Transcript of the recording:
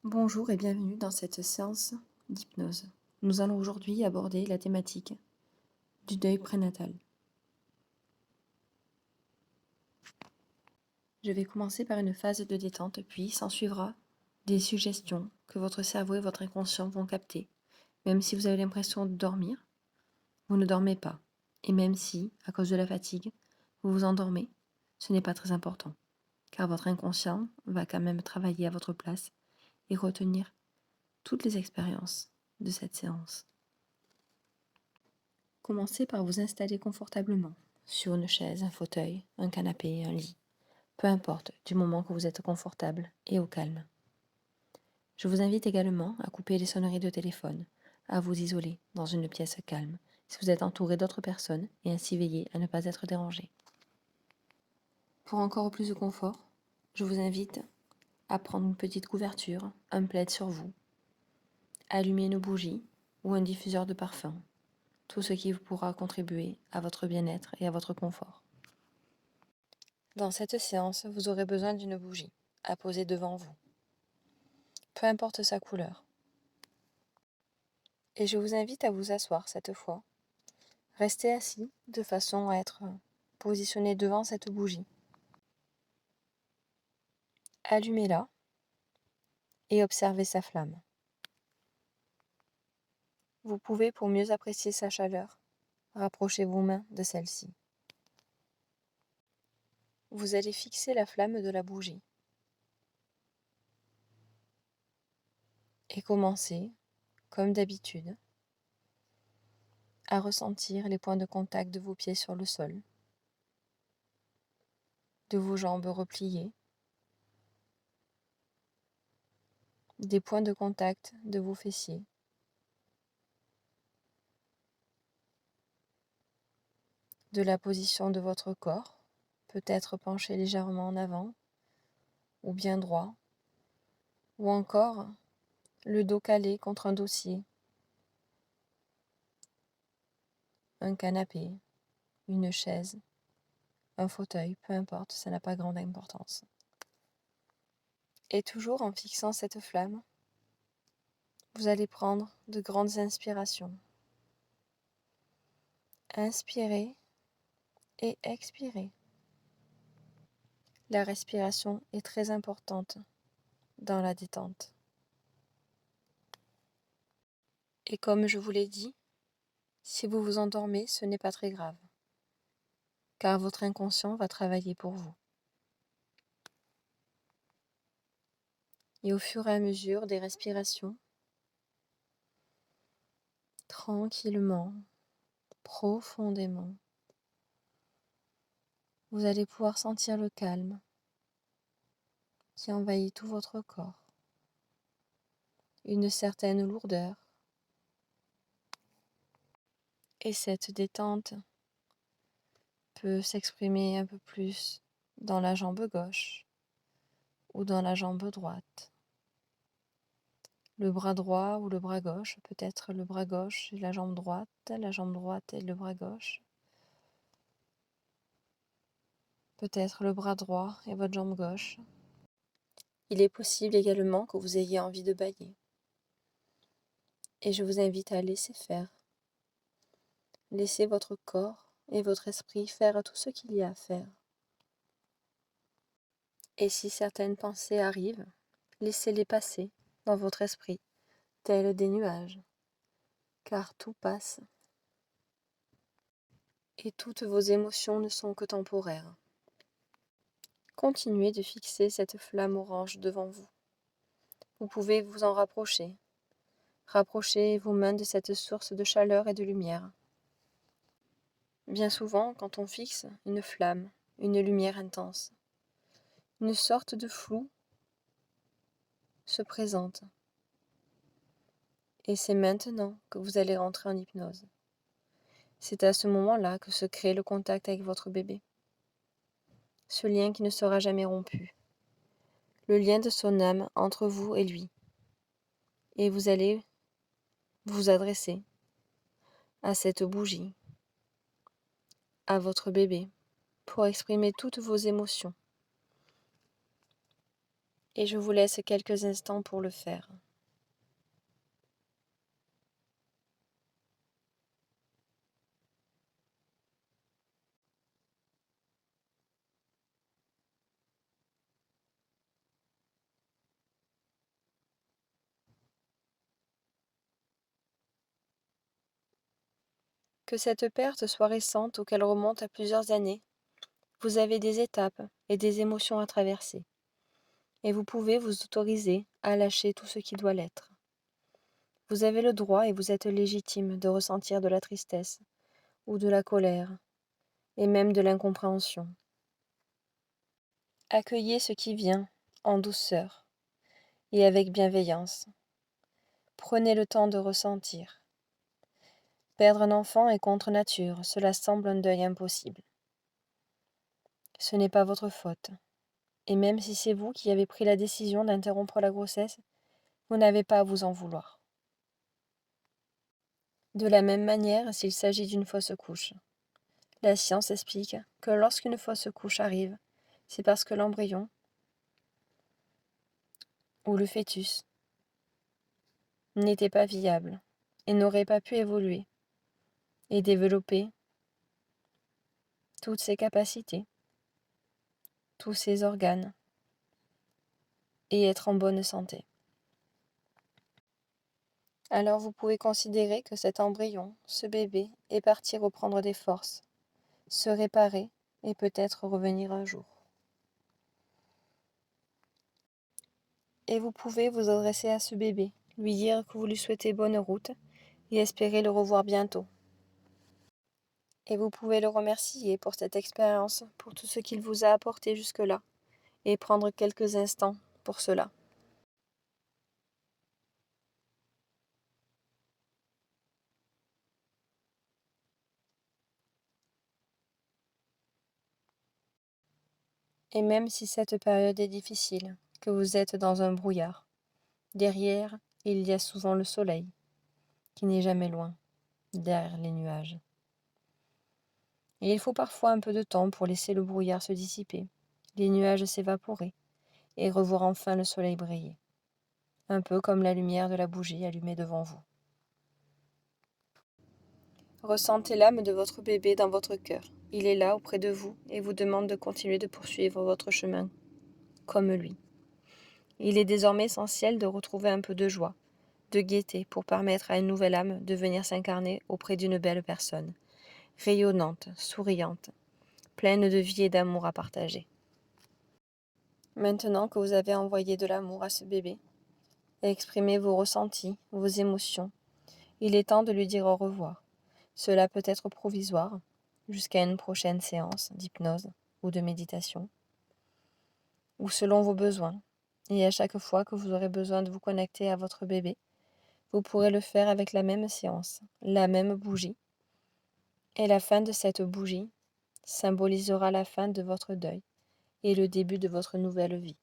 Bonjour et bienvenue dans cette séance d'hypnose. Nous allons aujourd'hui aborder la thématique du deuil prénatal. Je vais commencer par une phase de détente, puis s'ensuivra des suggestions que votre cerveau et votre inconscient vont capter. Même si vous avez l'impression de dormir, vous ne dormez pas. Et même si, à cause de la fatigue, vous vous endormez, ce n'est pas très important, car votre inconscient va quand même travailler à votre place et retenir toutes les expériences de cette séance. Commencez par vous installer confortablement sur une chaise, un fauteuil, un canapé, un lit. Peu importe, du moment que vous êtes confortable et au calme. Je vous invite également à couper les sonneries de téléphone, à vous isoler dans une pièce calme si vous êtes entouré d'autres personnes et ainsi veiller à ne pas être dérangé. Pour encore plus de confort, je vous invite à prendre une petite couverture, un plaid sur vous, allumer une bougie ou un diffuseur de parfum, tout ce qui pourra contribuer à votre bien-être et à votre confort. Dans cette séance, vous aurez besoin d'une bougie à poser devant vous, peu importe sa couleur. Et je vous invite à vous asseoir cette fois. Restez assis de façon à être positionné devant cette bougie. Allumez-la et observez sa flamme. Vous pouvez, pour mieux apprécier sa chaleur, rapprocher vos mains de celle-ci. Vous allez fixer la flamme de la bougie et commencer, comme d'habitude, à ressentir les points de contact de vos pieds sur le sol, de vos jambes repliées, des points de contact de vos fessiers, de la position de votre corps, peut-être penché légèrement en avant, ou bien droit, ou encore le dos calé contre un dossier, un canapé, une chaise, un fauteuil, peu importe, ça n'a pas grande importance. Et toujours en fixant cette flamme, vous allez prendre de grandes inspirations. Inspirez et expirez. La respiration est très importante dans la détente. Et comme je vous l'ai dit, si vous vous endormez, ce n'est pas très grave, car votre inconscient va travailler pour vous. Et au fur et à mesure des respirations, tranquillement, profondément, vous allez pouvoir sentir le calme qui envahit tout votre corps, une certaine lourdeur. Et cette détente peut s'exprimer un peu plus dans la jambe gauche ou dans la jambe droite. Le bras droit ou le bras gauche, peut-être le bras gauche et la jambe droite et le bras gauche. Peut-être le bras droit et votre jambe gauche. Il est possible également que vous ayez envie de bâiller. Et je vous invite à laisser faire. Laissez votre corps et votre esprit faire tout ce qu'il y a à faire. Et si certaines pensées arrivent, laissez-les passer dans votre esprit, tels des nuages, car tout passe. Et toutes vos émotions ne sont que temporaires. Continuez de fixer cette flamme orange devant vous. Vous pouvez vous en rapprocher. Rapprochez vos mains de cette source de chaleur et de lumière. Bien souvent, quand on fixe une flamme, une lumière intense, une sorte de flou se présente. Et c'est maintenant que vous allez rentrer en hypnose. C'est à ce moment-là que se crée le contact avec votre bébé. Ce lien qui ne sera jamais rompu. Le lien de son âme entre vous et lui. Et vous allez vous adresser à cette bougie, à votre bébé, pour exprimer toutes vos émotions. Et je vous laisse quelques instants pour le faire. Que cette perte soit récente ou qu'elle remonte à plusieurs années, vous avez des étapes et des émotions à traverser. Et vous pouvez vous autoriser à lâcher tout ce qui doit l'être. Vous avez le droit et vous êtes légitime de ressentir de la tristesse ou de la colère et même de l'incompréhension. Accueillez ce qui vient en douceur et avec bienveillance. Prenez le temps de ressentir. Perdre un enfant est contre nature, cela semble un deuil impossible. Ce n'est pas votre faute. Et même si c'est vous qui avez pris la décision d'interrompre la grossesse, vous n'avez pas à vous en vouloir. De la même manière, s'il s'agit d'une fausse couche. La science explique que lorsqu'une fausse couche arrive, c'est parce que l'embryon ou le fœtus n'était pas viable et n'aurait pas pu évoluer et développer toutes ses capacités, tous ses organes et être en bonne santé. Alors vous pouvez considérer que cet embryon, ce bébé, est parti reprendre des forces, se réparer et peut-être revenir un jour. Et vous pouvez vous adresser à ce bébé, lui dire que vous lui souhaitez bonne route et espérer le revoir bientôt. Et vous pouvez le remercier pour cette expérience, pour tout ce qu'il vous a apporté jusque-là, et prendre quelques instants pour cela. Et même si cette période est difficile, que vous êtes dans un brouillard, derrière, il y a souvent le soleil, qui n'est jamais loin, derrière les nuages. Et il faut parfois un peu de temps pour laisser le brouillard se dissiper, les nuages s'évaporer, et revoir enfin le soleil briller, un peu comme la lumière de la bougie allumée devant vous. Ressentez l'âme de votre bébé dans votre cœur. Il est là auprès de vous et vous demande de continuer de poursuivre votre chemin, comme lui. Il est désormais essentiel de retrouver un peu de joie, de gaieté pour permettre à une nouvelle âme de venir s'incarner auprès d'une belle personne, rayonnante, souriante, pleine de vie et d'amour à partager. Maintenant que vous avez envoyé de l'amour à ce bébé, exprimez vos ressentis, vos émotions, il est temps de lui dire au revoir. Cela peut être provisoire, jusqu'à une prochaine séance d'hypnose ou de méditation, ou selon vos besoins. Et à chaque fois que vous aurez besoin de vous connecter à votre bébé, vous pourrez le faire avec la même séance, la même bougie. Et la fin de cette bougie symbolisera la fin de votre deuil et le début de votre nouvelle vie.